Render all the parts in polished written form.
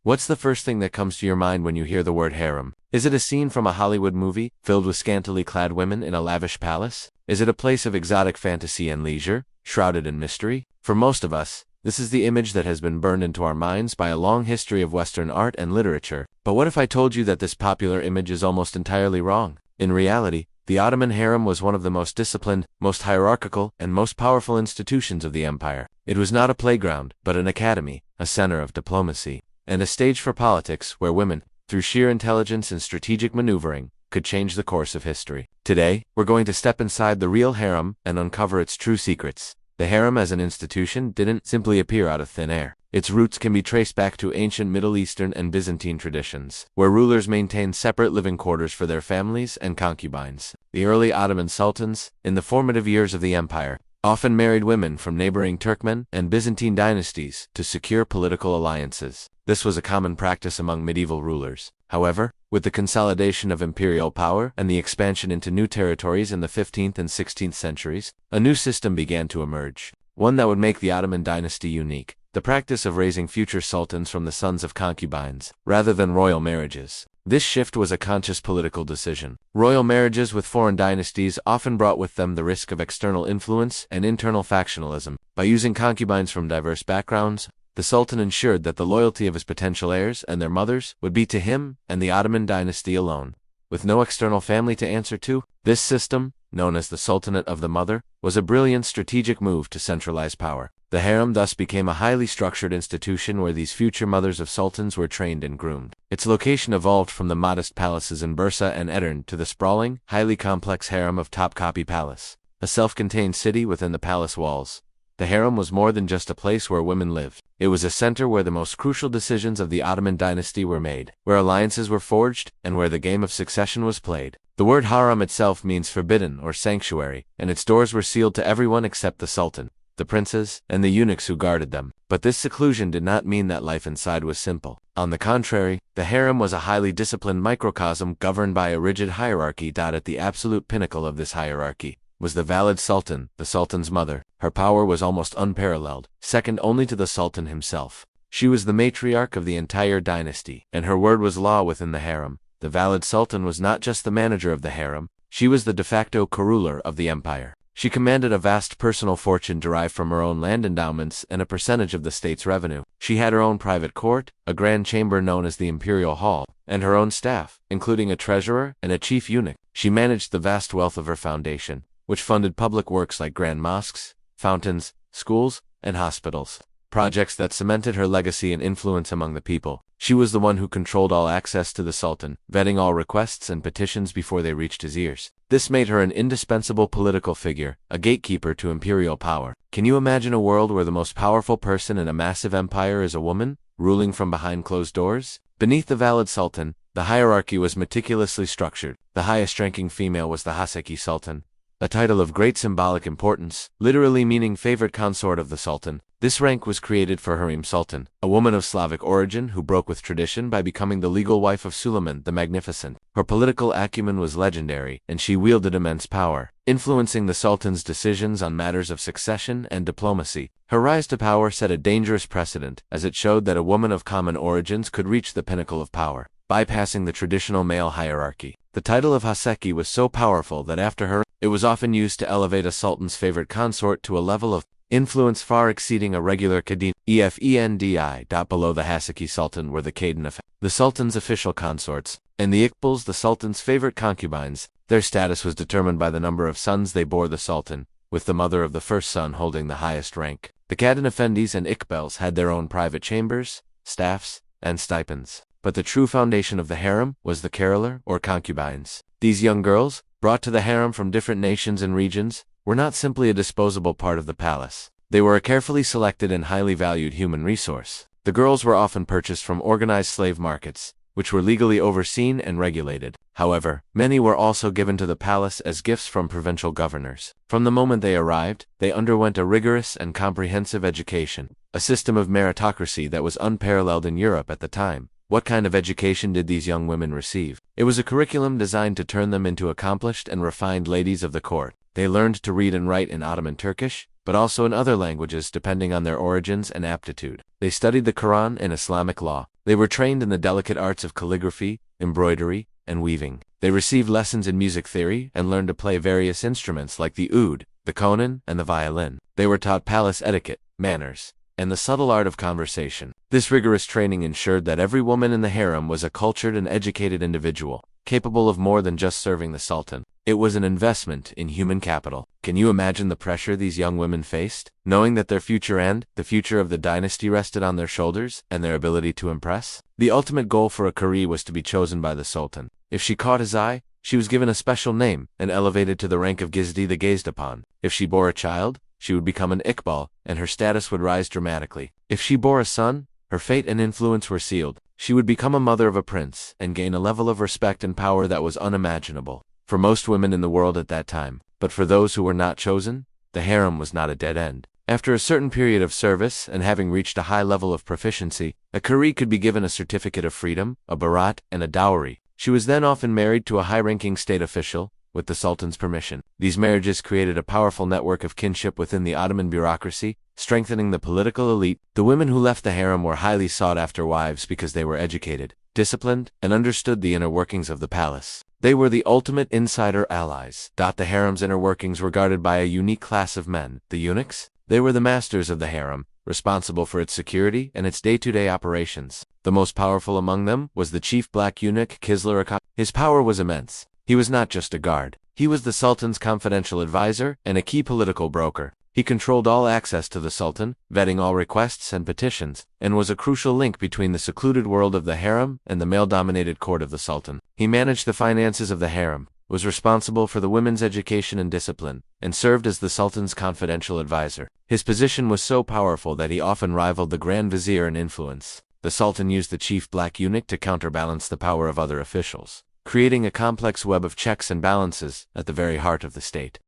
What's the first thing that comes to your mind when you hear the word harem? Is it a scene from a Hollywood movie, filled with scantily clad women in a lavish palace? Is it a place of exotic fantasy and leisure, shrouded in mystery? For most of us, this is the image that has been burned into our minds by a long history of Western art and literature. But what if I told you that this popular image is almost entirely wrong? In reality, the Ottoman harem was one of the most disciplined, most hierarchical, and most powerful institutions of the empire. It was not a playground, but an academy, a center of diplomacy, and a stage for politics where women, through sheer intelligence and strategic maneuvering, could change the course of history. Today, we're going to step inside the real harem and uncover its true secrets. The harem as an institution didn't simply appear out of thin air. Its roots can be traced back to ancient Middle Eastern and Byzantine traditions, where rulers maintained separate living quarters for their families and concubines. The early Ottoman sultans, in the formative years of the empire, often married women from neighboring Turkmen and Byzantine dynasties to secure political alliances. This was a common practice among medieval rulers. However, with the consolidation of imperial power and the expansion into new territories in the 15th and 16th centuries, a new system began to emerge, one that would make the Ottoman dynasty unique: the practice of raising future sultans from the sons of concubines, rather than royal marriages. This shift was a conscious political decision. Royal marriages with foreign dynasties often brought with them the risk of external influence and internal factionalism. By using concubines from diverse backgrounds, the Sultan ensured that the loyalty of his potential heirs and their mothers would be to him and the Ottoman dynasty alone. With no external family to answer to, this system, known as the Sultanate of the Mother, was a brilliant strategic move to centralize power. The harem thus became a highly structured institution where these future mothers of sultans were trained and groomed. Its location evolved from the modest palaces in Bursa and Edirne to the sprawling, highly complex harem of Topkapi Palace, a self-contained city within the palace walls. The harem was more than just a place where women lived. It was a center where the most crucial decisions of the Ottoman dynasty were made, where alliances were forged, and where the game of succession was played. The word harem itself means forbidden or sanctuary, and its doors were sealed to everyone except the sultan, the princes, and the eunuchs who guarded them. But this seclusion did not mean that life inside was simple. On the contrary, the harem was a highly disciplined microcosm governed by a rigid hierarchy. At the absolute pinnacle of this hierarchy was the Valide Sultan, the sultan's mother. Her power was almost unparalleled, second only to the sultan himself. She was the matriarch of the entire dynasty, and her word was law within the harem. The Valide Sultan was not just the manager of the harem, she was the de facto co-ruler of the empire. She commanded a vast personal fortune derived from her own land endowments and a percentage of the state's revenue. She had her own private court, a grand chamber known as the Imperial Hall, and her own staff, including a treasurer and a chief eunuch. She managed the vast wealth of her foundation, which funded public works like grand mosques, fountains, schools, and hospitals, projects that cemented her legacy and influence among the people. She was the one who controlled all access to the Sultan, vetting all requests and petitions before they reached his ears. This made her an indispensable political figure, a gatekeeper to imperial power. Can you imagine a world where the most powerful person in a massive empire is a woman, ruling from behind closed doors? Beneath the Valide Sultan, the hierarchy was meticulously structured. The highest-ranking female was the Haseki Sultan, a title of great symbolic importance, literally meaning favorite consort of the Sultan. This rank was created for Hurrem Sultan, a woman of Slavic origin who broke with tradition by becoming the legal wife of Suleiman the Magnificent. Her political acumen was legendary, and she wielded immense power, influencing the Sultan's decisions on matters of succession and diplomacy. Her rise to power set a dangerous precedent, as it showed that a woman of common origins could reach the pinnacle of power, bypassing the traditional male hierarchy. The title of Haseki was so powerful that after her, it was often used to elevate a sultan's favorite consort to a level of influence far exceeding a regular Khadin. Below the Haseki Sultan were the Khadin, the sultan's official consorts, and the Iqbals, the sultan's favorite concubines. Their status was determined by the number of sons they bore the sultan, with the mother of the first son holding the highest rank. The Khadin Effendis and Iqbals had their own private chambers, staffs, and stipends. But the true foundation of the harem was the caroler, or concubines. These young girls, brought to the harem from different nations and regions, were not simply a disposable part of the palace. They were a carefully selected and highly valued human resource. The girls were often purchased from organized slave markets, which were legally overseen and regulated. However, many were also given to the palace as gifts from provincial governors. From the moment they arrived, they underwent a rigorous and comprehensive education, a system of meritocracy that was unparalleled in Europe at the time. What kind of education did these young women receive? It was a curriculum designed to turn them into accomplished and refined ladies of the court. They learned to read and write in Ottoman Turkish, but also in other languages depending on their origins and aptitude. They studied the Quran and Islamic law. They were trained in the delicate arts of calligraphy, embroidery, and weaving. They received lessons in music theory and learned to play various instruments like the oud, the konan, and the violin. They were taught palace etiquette, manners, and the subtle art of conversation. This rigorous training ensured that every woman in the harem was a cultured and educated individual, capable of more than just serving the sultan. It was an investment in human capital. Can you imagine the pressure these young women faced, knowing that their future and the future of the dynasty rested on their shoulders and their ability to impress? The ultimate goal for a Kari was to be chosen by the sultan. If she caught his eye, she was given a special name and elevated to the rank of Gizdi, the gazed upon. If she bore a child, she would become an Iqbal, and her status would rise dramatically. If she bore a son, her fate and influence were sealed. She would become a mother of a prince and gain a level of respect and power that was unimaginable for most women in the world at that time. But for those who were not chosen, the harem was not a dead end. After a certain period of service and having reached a high level of proficiency, a Kari could be given a certificate of freedom, a barat, and a dowry. She was then often married to a high-ranking state official, with the sultan's permission. These marriages created a powerful network of kinship within the Ottoman bureaucracy, strengthening the political elite. The women who left the harem were highly sought-after wives because they were educated, disciplined, and understood the inner workings of the palace. They were the ultimate insider allies. The harem's inner workings were guarded by a unique class of men, the eunuchs. They were the masters of the harem, responsible for its security and its day-to-day operations. The most powerful among them was the chief black eunuch Kisler Aka. His power was immense. He was not just a guard. He was the sultan's confidential advisor and a key political broker. He controlled all access to the sultan, vetting all requests and petitions, and was a crucial link between the secluded world of the harem and the male-dominated court of the sultan. He managed the finances of the harem, was responsible for the women's education and discipline, and served as the sultan's confidential advisor. His position was so powerful that he often rivaled the grand vizier in influence. The sultan used the chief black eunuch to counterbalance the power of other officials, creating a complex web of checks and balances at the very heart of the state.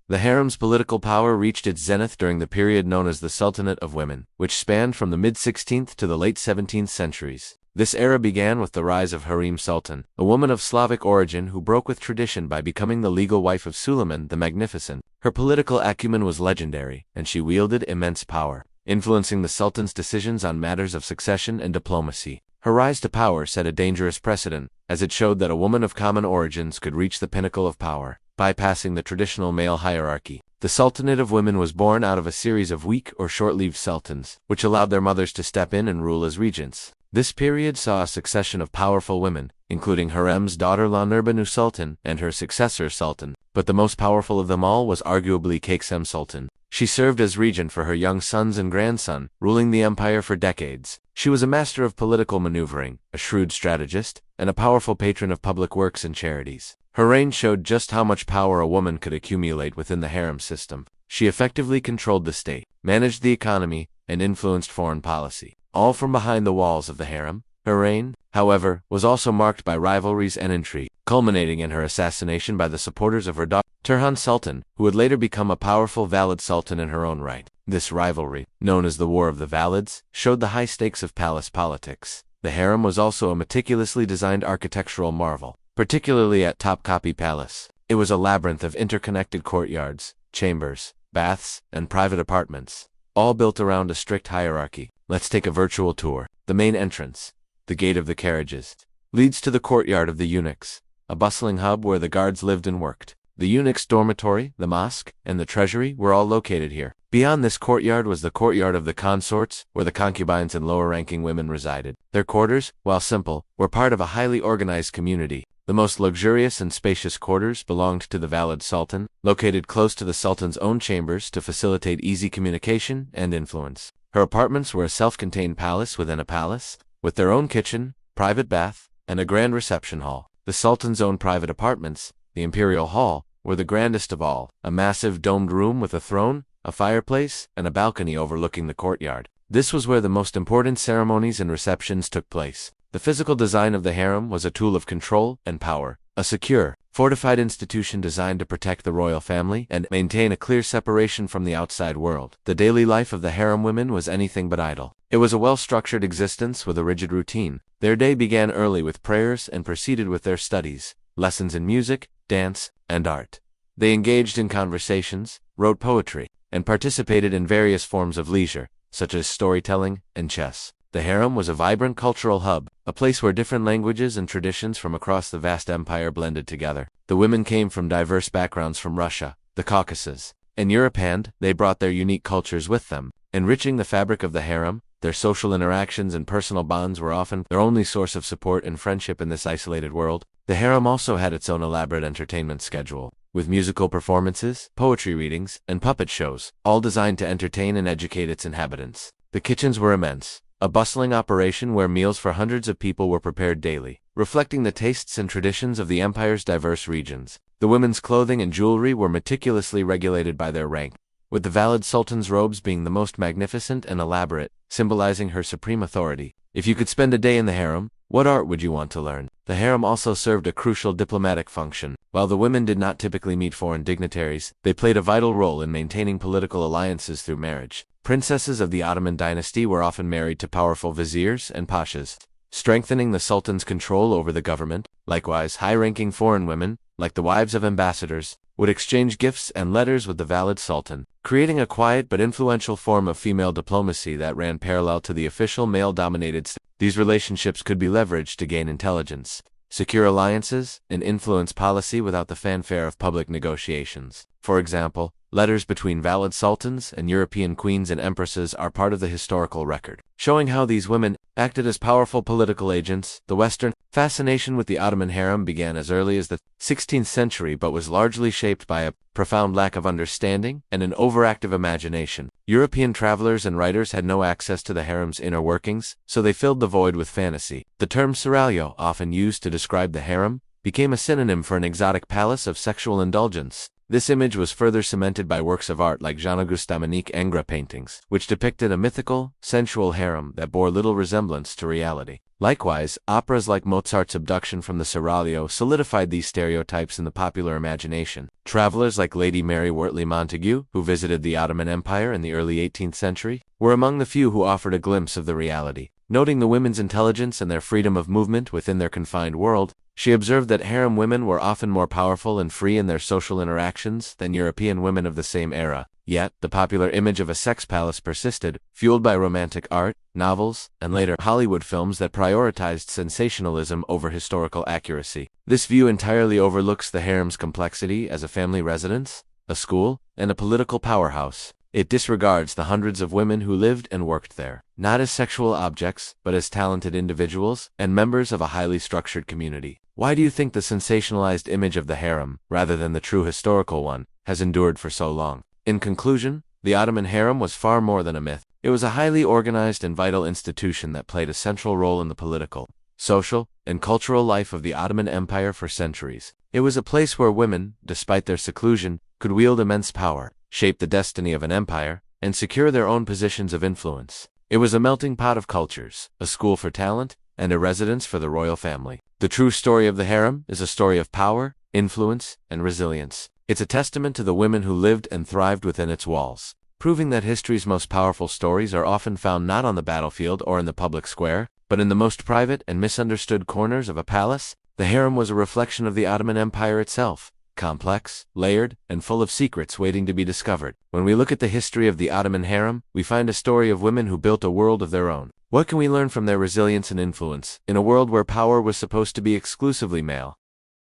The harem's political power reached its zenith during the period known as the Sultanate of Women, which spanned from the mid-16th to the late 17th centuries. This era began with the rise of Hurrem Sultan, a woman of Slavic origin who broke with tradition by becoming the legal wife of Suleiman the Magnificent. Her political acumen was legendary, and she wielded immense power, influencing the sultan's decisions on matters of succession and diplomacy. Her rise to power set a dangerous precedent, as it showed that a woman of common origins could reach the pinnacle of power, bypassing the traditional male hierarchy. The Sultanate of Women was born out of a series of weak or short-lived sultans, which allowed their mothers to step in and rule as regents. This period saw a succession of powerful women, including Hurrem's daughter-in-law Nurbanu Sultan and her successor Sultan, but the most powerful of them all was arguably Hurrem Sultan. She served as regent for her young sons and grandson, ruling the empire for decades. She was a master of political maneuvering, a shrewd strategist, and a powerful patron of public works and charities. Her reign showed just how much power a woman could accumulate within the harem system. She effectively controlled the state, managed the economy, and influenced foreign policy, all from behind the walls of the harem. Her reign, however, was also marked by rivalries and intrigue, culminating in her assassination by the supporters of her daughter, Hurrem Sultan, who would later become a powerful Valide Sultan in her own right. This rivalry, known as the War of the Valids, showed the high stakes of palace politics. The harem was also a meticulously designed architectural marvel, particularly at Topkapi Palace. It was a labyrinth of interconnected courtyards, chambers, baths, and private apartments, all built around a strict hierarchy. Let's take a virtual tour. The main entrance, the gate of the carriages, leads to the courtyard of the eunuchs, a bustling hub where the guards lived and worked. The eunuchs' dormitory, the mosque, and the treasury were all located here. Beyond this courtyard was the courtyard of the consorts, where the concubines and lower-ranking women resided. Their quarters, while simple, were part of a highly organized community. The most luxurious and spacious quarters belonged to the Valide Sultan, located close to the sultan's own chambers to facilitate easy communication and influence. Her apartments were a self-contained palace within a palace, with their own kitchen, private bath, and a grand reception hall. The sultan's own private apartments, the imperial hall, were the grandest of all, a massive domed room with a throne, a fireplace, and a balcony overlooking the courtyard. This was where the most important ceremonies and receptions took place. The physical design of the harem was a tool of control and power, a secure, fortified institution designed to protect the royal family and maintain a clear separation from the outside world. The daily life of the harem women was anything but idle. It was a well-structured existence with a rigid routine. Their day began early with prayers and proceeded with their studies, lessons in music, dance, and art. They engaged in conversations, wrote poetry, and participated in various forms of leisure, such as storytelling and chess. The harem was a vibrant cultural hub, a place where different languages and traditions from across the vast empire blended together. The women came from diverse backgrounds from Russia, the Caucasus, and Europe, and they brought their unique cultures with them, enriching the fabric of the harem. Their social interactions and personal bonds were often their only source of support and friendship in this isolated world. The harem also had its own elaborate entertainment schedule, with musical performances, poetry readings, and puppet shows, all designed to entertain and educate its inhabitants. The kitchens were immense, a bustling operation where meals for hundreds of people were prepared daily, reflecting the tastes and traditions of the empire's diverse regions. The women's clothing and jewelry were meticulously regulated by their rank, with the Valide Sultan's robes being the most magnificent and elaborate, symbolizing her supreme authority. If you could spend a day in the harem, what art would you want to learn? The harem also served a crucial diplomatic function. While the women did not typically meet foreign dignitaries, they played a vital role in maintaining political alliances through marriage. Princesses of the Ottoman dynasty were often married to powerful viziers and pashas, strengthening the sultan's control over the government. Likewise, high-ranking foreign women, like the wives of ambassadors, would exchange gifts and letters with the Valide Sultan, creating a quiet but influential form of female diplomacy that ran parallel to the official male-dominated state. These relationships could be leveraged to gain intelligence, secure alliances, and influence policy without the fanfare of public negotiations. For example, letters between Valide sultans and European queens and empresses are part of the historical record, showing how these women acted as powerful political agents. The Western fascination with the Ottoman harem began as early as the 16th century but was largely shaped by a profound lack of understanding and an overactive imagination. European travelers and writers had no access to the harem's inner workings, so they filled the void with fantasy. The term seraglio, often used to describe the harem, became a synonym for an exotic palace of sexual indulgence. This image was further cemented by works of art like Jean-Auguste Dominique Ingres paintings, which depicted a mythical, sensual harem that bore little resemblance to reality. Likewise, operas like Mozart's Abduction from the Seraglio solidified these stereotypes in the popular imagination. Travelers like Lady Mary Wortley Montagu, who visited the Ottoman Empire in the early 18th century, were among the few who offered a glimpse of the reality. Noting the women's intelligence and their freedom of movement within their confined world, she observed that harem women were often more powerful and free in their social interactions than European women of the same era. Yet, the popular image of a sex palace persisted, fueled by romantic art, novels, and later Hollywood films that prioritized sensationalism over historical accuracy. This view entirely overlooks the harem's complexity as a family residence, a school, and a political powerhouse. It disregards the hundreds of women who lived and worked there, not as sexual objects, but as talented individuals and members of a highly structured community. Why do you think the sensationalized image of the harem, rather than the true historical one, has endured for so long? In conclusion, the Ottoman harem was far more than a myth. It was a highly organized and vital institution that played a central role in the political, social, and cultural life of the Ottoman Empire for centuries. It was a place where women, despite their seclusion, could wield immense power, shape the destiny of an empire, and secure their own positions of influence. It was a melting pot of cultures, a school for talent, and a residence for the royal family. The true story of the harem is a story of power, influence, and resilience. It's a testament to the women who lived and thrived within its walls, proving that history's most powerful stories are often found not on the battlefield or in the public square, but in the most private and misunderstood corners of a palace. The harem was a reflection of the Ottoman Empire itself, complex, layered, and full of secrets waiting to be discovered. When we look at the history of the Ottoman harem, we find a story of women who built a world of their own. What can we learn from their resilience and influence, in a world where power was supposed to be exclusively male?